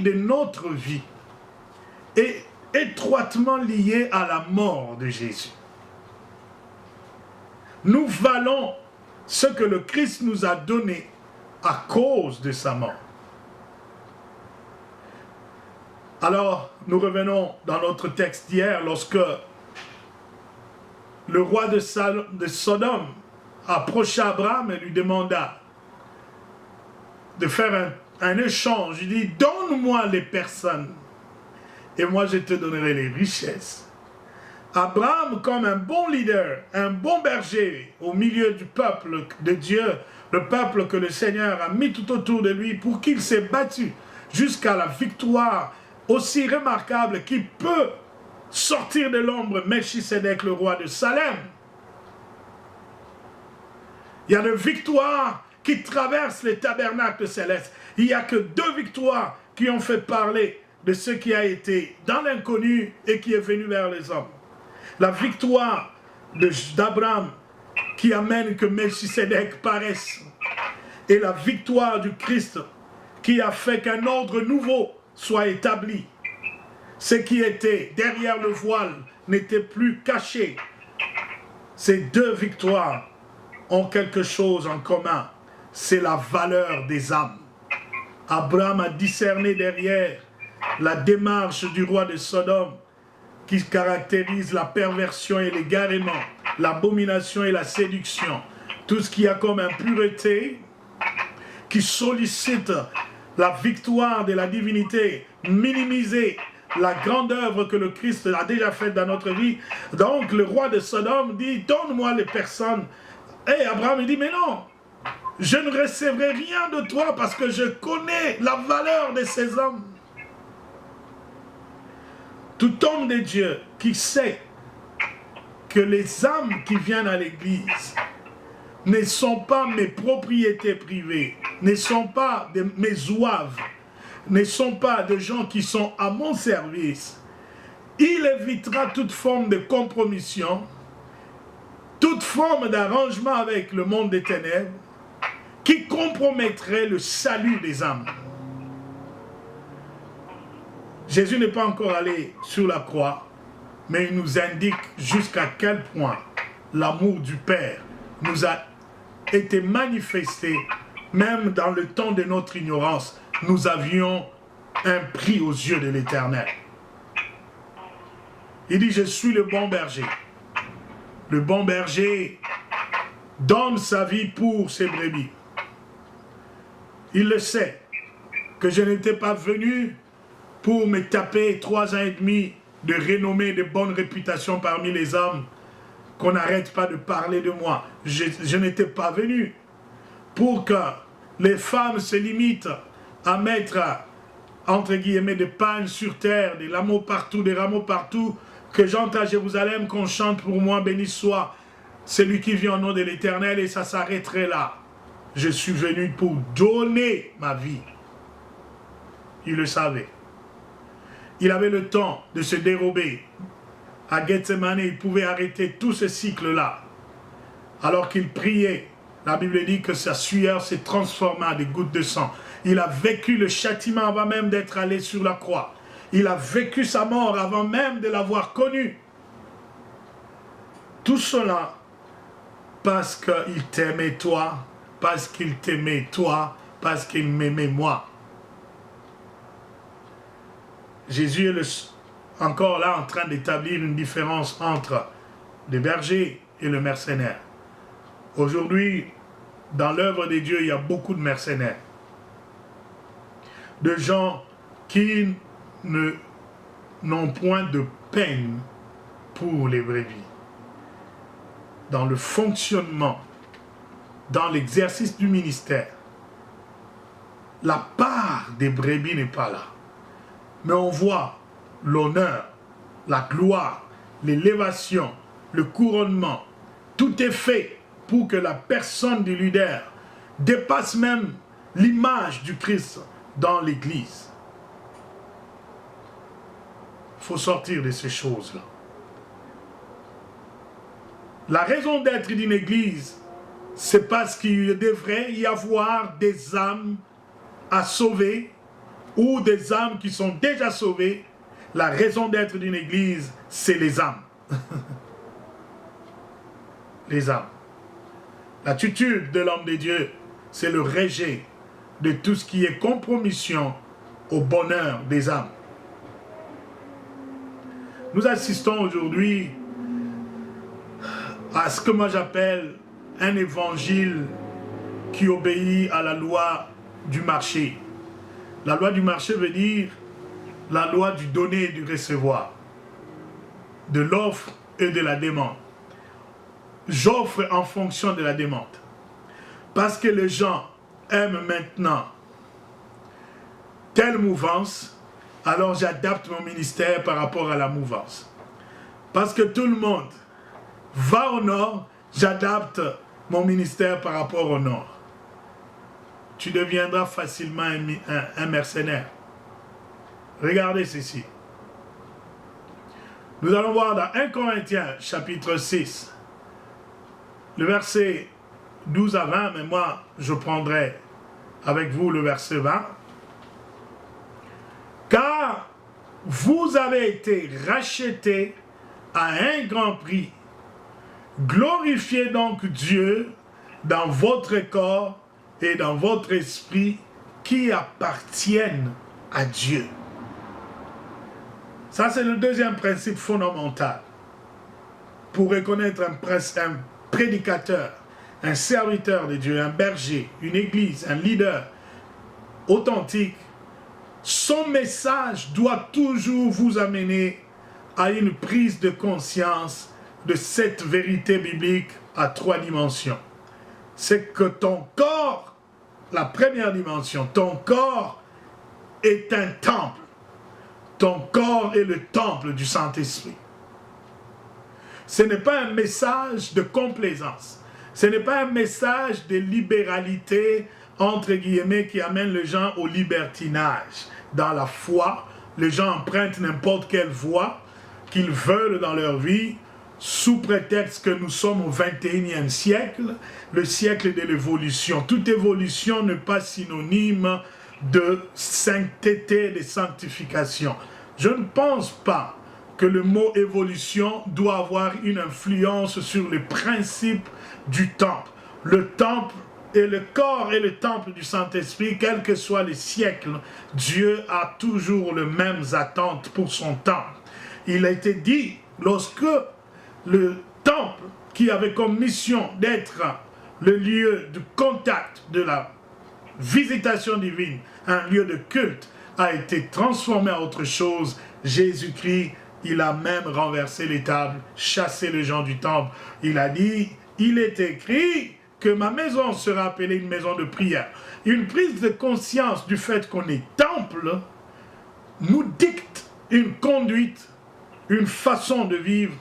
de notre vie est étroitement liée à la mort de Jésus. Nous valons ce que le Christ nous a donné à cause de sa mort. Alors, nous revenons dans notre texte d'hier, lorsque le roi de Sodome approcha Abraham et lui demanda de faire un échange. Il dit, donne-moi les personnes et moi je te donnerai les richesses. Abraham, comme un bon leader, un bon berger au milieu du peuple de Dieu, le peuple que le Seigneur a mis tout autour de lui pour qu'il s'est battu jusqu'à la victoire aussi remarquable qu'il peut sortir de l'ombre Melchisédek, le roi de Salem. Il y a des victoires qui traversent les tabernacles célestes. Il n'y a que 2 victoires qui ont fait parler de ce qui a été dans l'inconnu et qui est venu vers les hommes. La victoire d'Abraham qui amène que Melchisédek paraisse, et la victoire du Christ qui a fait qu'un ordre nouveau soit établi. Ce qui était derrière le voile n'était plus caché. Ces 2 victoires ont quelque chose en commun, c'est la valeur des âmes. Abraham a discerné derrière la démarche du roi de Sodome qui caractérise la perversion et l'égarement, l'abomination et la séduction, tout ce qui a comme impureté, qui sollicite la victoire de la divinité, minimiser la grande œuvre que le Christ a déjà faite dans notre vie. Donc le roi de Sodome dit, donne-moi les personnes. Et Abraham dit, mais non, je ne recevrai rien de toi parce que je connais la valeur de ces hommes. Tout homme de Dieu qui sait que les âmes qui viennent à l'église ne sont pas mes propriétés privées, ne sont pas mes zouaves, ne sont pas des gens qui sont à mon service, il évitera toute forme de compromission, toute forme d'arrangement avec le monde des ténèbres qui compromettrait le salut des âmes. Jésus n'est pas encore allé sur la croix, mais il nous indique jusqu'à quel point l'amour du Père nous a été manifesté, même dans le temps de notre ignorance. Nous avions un prix aux yeux de l'Éternel. Il dit, je suis le bon berger. Le bon berger donne sa vie pour ses brebis. Il le sait, que je n'étais pas venu pour me taper 3 ans et demi de renommée, de bonne réputation parmi les hommes, qu'on n'arrête pas de parler de moi. Je n'étais pas venu pour que les femmes se limitent à mettre, entre guillemets, des pagnes sur terre, des rameaux partout, que j'entends à Jérusalem qu'on chante pour moi, béni soit celui qui vient au nom de l'Éternel, et ça s'arrêterait là. Je suis venu pour donner ma vie. Il le savait. Il avait le temps de se dérober. À Gethsemane, il pouvait arrêter tout ce cycle-là. Alors qu'il priait, la Bible dit que sa sueur s'est transformée en des gouttes de sang. Il a vécu le châtiment avant même d'être allé sur la croix. Il a vécu sa mort avant même de l'avoir connue. Tout cela parce qu'il t'aimait toi, parce qu'il t'aimait toi, parce qu'il m'aimait moi. Jésus est encore là en train d'établir une différence entre le berger et le mercenaire. Aujourd'hui, dans l'œuvre de Dieu, il y a beaucoup de mercenaires. De gens qui n'ont point de peine pour les brebis. Dans le fonctionnement, dans l'exercice du ministère, la part des brebis n'est pas là. Mais on voit l'honneur, la gloire, l'élévation, le couronnement. Tout est fait pour que la personne du leader dépasse même l'image du Christ dans l'Église. Il faut sortir de ces choses-là. La raison d'être d'une Église, c'est parce qu'il devrait y avoir des âmes à sauver, ou des âmes qui sont déjà sauvées, la raison d'être d'une église, c'est les âmes. Les âmes. L'attitude de l'homme de Dieu, c'est le rejet de tout ce qui est compromission au bonheur des âmes. Nous assistons aujourd'hui à ce que moi j'appelle un évangile qui obéit à la loi du marché. La loi du marché veut dire la loi du donner et du recevoir, de l'offre et de la demande. J'offre en fonction de la demande. Parce que les gens aiment maintenant telle mouvance, alors j'adapte mon ministère par rapport à la mouvance. Parce que tout le monde va au nord, j'adapte mon ministère par rapport au nord. Tu deviendras facilement un mercenaire. Regardez ceci. Nous allons voir dans 1 Corinthiens chapitre 6, le verset 12 à 20, mais moi je prendrai avec vous le verset 20. Car vous avez été rachetés à un grand prix. Glorifiez donc Dieu dans votre corps et dans votre esprit qui appartiennent à Dieu. Ça, c'est le deuxième principe fondamental. Pour reconnaître un prédicateur, un serviteur de Dieu, un berger, une église, un leader authentique, son message doit toujours vous amener à une prise de conscience de cette vérité biblique à 3 dimensions. C'est que ton corps, la première dimension, ton corps est un temple. Ton corps est le temple du Saint-Esprit. Ce n'est pas un message de complaisance. Ce n'est pas un message de libéralité, entre guillemets, qui amène les gens au libertinage. Dans la foi, les gens empruntent n'importe quelle voie qu'ils veulent dans leur vie, sous prétexte que nous sommes au 21e siècle, le siècle de l'évolution. Toute évolution n'est pas synonyme de sainteté, de sanctification. Je ne pense pas que le mot évolution doit avoir une influence sur les principes du temple. Le temple et le corps et le temple du Saint-Esprit, quels que soient les siècles, Dieu a toujours les mêmes attentes pour son temple. Il a été dit, lorsque le temple, qui avait comme mission d'être le lieu de contact de la visitation divine, un lieu de culte, a été transformé en autre chose, Jésus-Christ, il a même renversé les tables, chassé les gens du temple. Il a dit, il est écrit que ma maison sera appelée une maison de prière. Une prise de conscience du fait qu'on est temple nous dicte une conduite, une façon de vivre,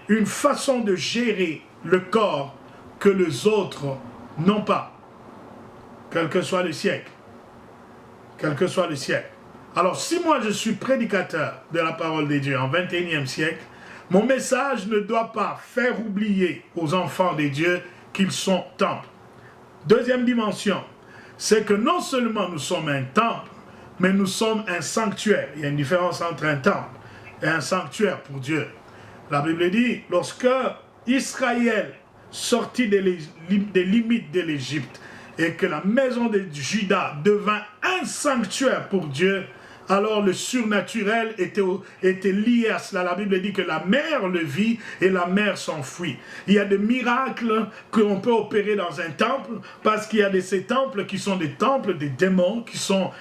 une façon de gérer le corps que les autres n'ont pas, quel que soit le siècle. Quel que soit le siècle. Alors, si moi je suis prédicateur de la parole de Dieu en 21e siècle, mon message ne doit pas faire oublier aux enfants de Dieu qu'ils sont temples. Deuxième dimension, c'est que non seulement nous sommes un temple, mais nous sommes un sanctuaire. Il y a une différence entre un temple et un sanctuaire pour Dieu. La Bible dit, lorsque Israël sortit des limites de l'Égypte, et que la maison de Juda devint un sanctuaire pour Dieu, alors le surnaturel était lié à cela. La Bible dit que la mer le vit et la mer s'enfuit. Il y a des miracles qu'on peut opérer dans un temple, parce qu'il y a de ces temples qui sont des temples des démons, qui sont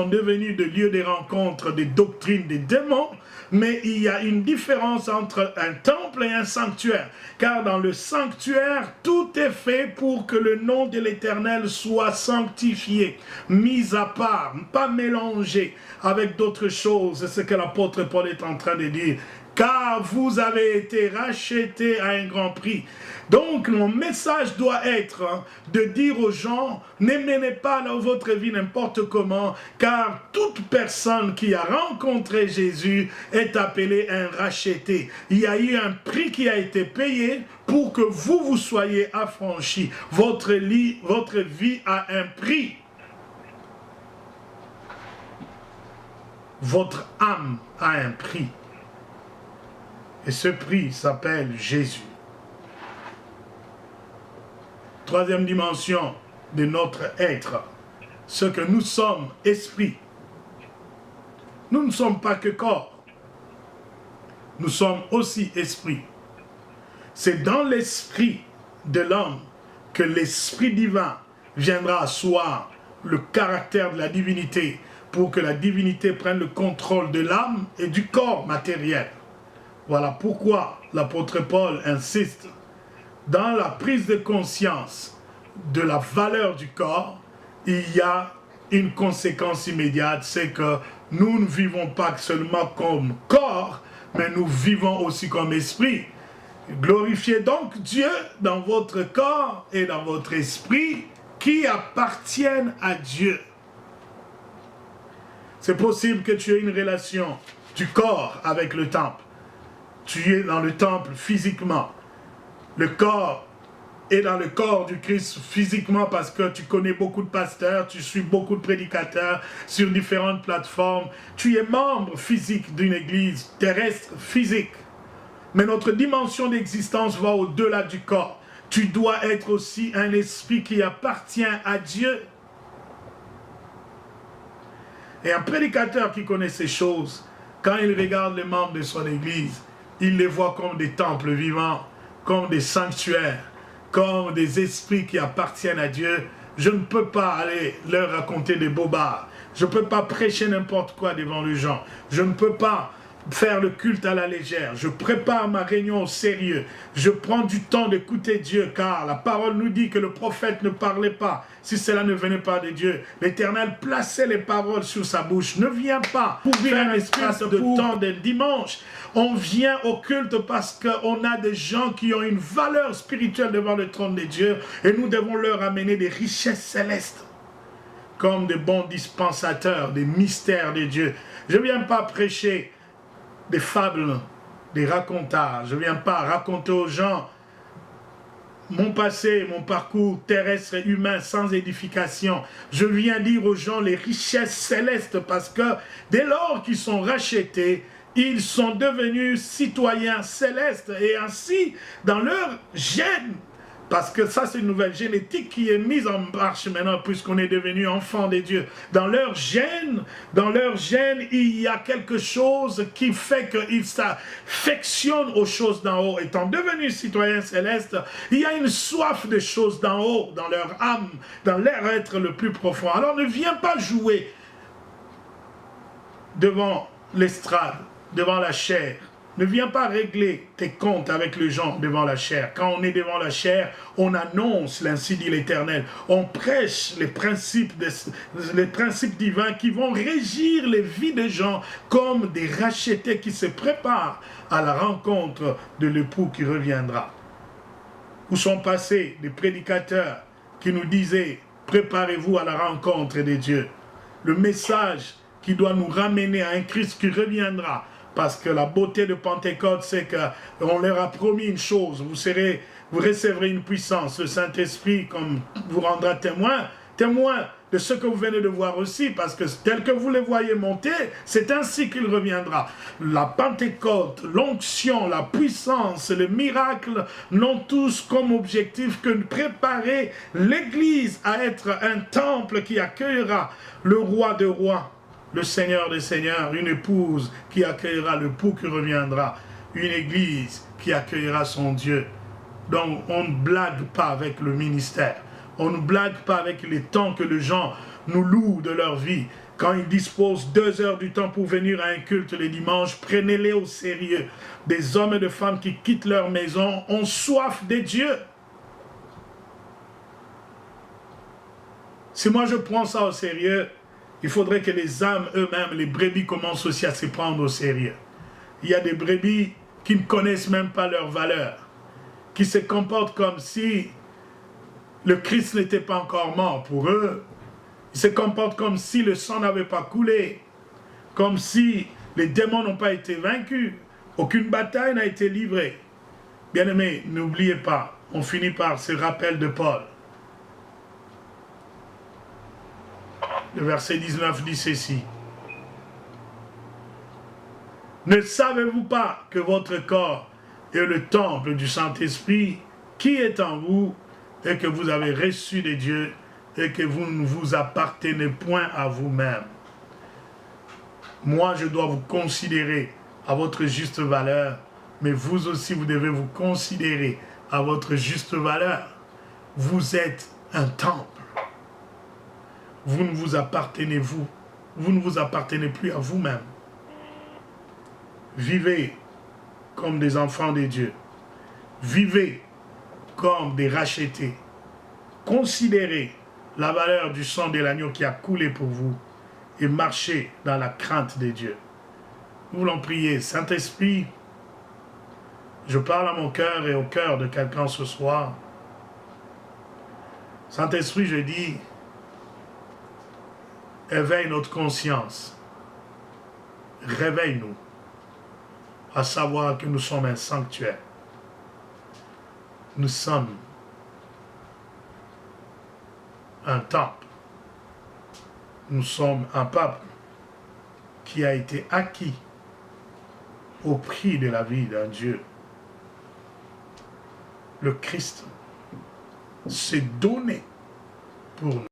devenus des lieux de rencontre des doctrines des démons. Mais il y a une différence entre un temple et un sanctuaire. Car dans le sanctuaire, tout est fait pour que le nom de l'Éternel soit sanctifié, mis à part, pas mélangé avec d'autres choses. C'est ce que l'apôtre Paul est en train de dire. Car vous avez été rachetés à un grand prix. Donc, mon message doit être de dire aux gens, ne menez pas dans votre vie n'importe comment, car toute personne qui a rencontré Jésus est appelée un racheté. Il y a eu un prix qui a été payé pour que vous soyez affranchis. Votre vie a un prix. Votre âme a un prix. Et ce prix s'appelle Jésus. Troisième dimension de notre être, ce que nous sommes, esprit. Nous ne sommes pas que corps. Nous sommes aussi esprit. C'est dans l'esprit de l'homme que l'esprit divin viendra asseoir le caractère de la divinité pour que la divinité prenne le contrôle de l'âme et du corps matériel. Voilà pourquoi l'apôtre Paul insiste dans la prise de conscience de la valeur du corps. Il y a une conséquence immédiate, c'est que nous ne vivons pas seulement comme corps, mais nous vivons aussi comme esprit. Glorifiez donc Dieu dans votre corps et dans votre esprit qui appartiennent à Dieu. C'est possible que tu aies une relation du corps avec le temple. Tu es dans le temple physiquement. Le corps est dans le corps du Christ physiquement parce que tu connais beaucoup de pasteurs, tu suis beaucoup de prédicateurs sur différentes plateformes. Tu es membre physique d'une église terrestre physique. Mais notre dimension d'existence va au-delà du corps. Tu dois être aussi un esprit qui appartient à Dieu. Et un prédicateur qui connaît ces choses, quand il regarde les membres de son église, il les voit comme des temples vivants, comme des sanctuaires, comme des esprits qui appartiennent à Dieu. Je ne peux pas aller leur raconter des bobards. Je ne peux pas prêcher n'importe quoi devant les gens. Je ne peux pas faire le culte à la légère. Je prépare ma réunion au sérieux. Je prends du temps d'écouter Dieu, car la parole nous dit que le prophète ne parlait pas si cela ne venait pas de Dieu. L'Éternel plaçait les paroles sur sa bouche. Ne viens pas pour faire un espace de temps de dimanche. On vient au culte parce qu'on a des gens qui ont une valeur spirituelle devant le trône de Dieu et nous devons leur amener des richesses célestes comme des bons dispensateurs, des mystères de Dieu. Je ne viens pas prêcher des fables, des racontages. Je ne viens pas raconter aux gens mon passé, mon parcours terrestre et humain sans édification. Je viens dire aux gens les richesses célestes parce que dès lors qu'ils sont rachetés, ils sont devenus citoyens célestes et ainsi dans leur gène. Parce que ça, c'est une nouvelle génétique qui est mise en marche maintenant, puisqu'on est devenu enfant de Dieu. Dans leur gène, il y a quelque chose qui fait qu'ils s'affectionnent aux choses d'en haut. Étant devenus citoyens célestes, il y a une soif de choses d'en haut, dans leur âme, dans leur être le plus profond. Alors ne viens pas jouer devant l'estrade, devant la chair. Ne viens pas régler tes comptes avec les gens devant la chair. Quand on est devant la chair, on annonce, l'ainsi dit l'Éternel. On prêche les principes divins qui vont régir les vies des gens comme des rachetés qui se préparent à la rencontre de l'époux qui reviendra. Où sont passés des prédicateurs qui nous disaient « Préparez-vous à la rencontre de Dieu ». Le message qui doit nous ramener à un Christ qui reviendra. Parce que la beauté de Pentecôte, c'est qu'on leur a promis une chose. Vous recevrez une puissance. Le Saint-Esprit, comme vous rendra témoin de ce que vous venez de voir aussi. Parce que tel que vous les voyez monter, c'est ainsi qu'il reviendra. La Pentecôte, l'onction, la puissance, le miracle n'ont tous comme objectif que de préparer l'Église à être un temple qui accueillera le roi des rois. Le Seigneur des Seigneurs, une épouse qui accueillera le l'époux qui reviendra, une église qui accueillera son Dieu. Donc on ne blague pas avec le ministère, on ne blague pas avec les temps que les gens nous louent de leur vie. Quand ils disposent 2 heures du temps pour venir à un culte les dimanches, prenez-les au sérieux. Des hommes et des femmes qui quittent leur maison ont soif de Dieu. Si moi je prends ça au sérieux, il faudrait que les âmes eux-mêmes, les brebis, commencent aussi à se prendre au sérieux. Il y a des brebis qui ne connaissent même pas leur valeur, qui se comportent comme si le Christ n'était pas encore mort pour eux. Ils se comportent comme si le sang n'avait pas coulé, comme si les démons n'ont pas été vaincus, aucune bataille n'a été livrée. Bien-aimés, n'oubliez pas, on finit par ce rappel de Paul. Le verset 19 dit ceci. Ne savez-vous pas que votre corps est le temple du Saint-Esprit qui est en vous et que vous avez reçu de Dieu et que vous ne vous appartenez point à vous-même? Moi, je dois vous considérer à votre juste valeur, mais vous aussi, vous devez vous considérer à votre juste valeur. Vous êtes un temple. Vous ne vous appartenez plus à vous-même. Vivez comme des enfants de Dieu. Vivez comme des rachetés. Considérez la valeur du sang de l'agneau qui a coulé pour vous et marchez dans la crainte de Dieu. Nous voulons prier. Saint-Esprit, je parle à mon cœur et au cœur de quelqu'un ce soir. Saint-Esprit, je dis, éveille notre conscience. Réveille-nous à savoir que nous sommes un sanctuaire. Nous sommes un temple. Nous sommes un peuple qui a été acquis au prix de la vie d'un Dieu. Le Christ s'est donné pour nous.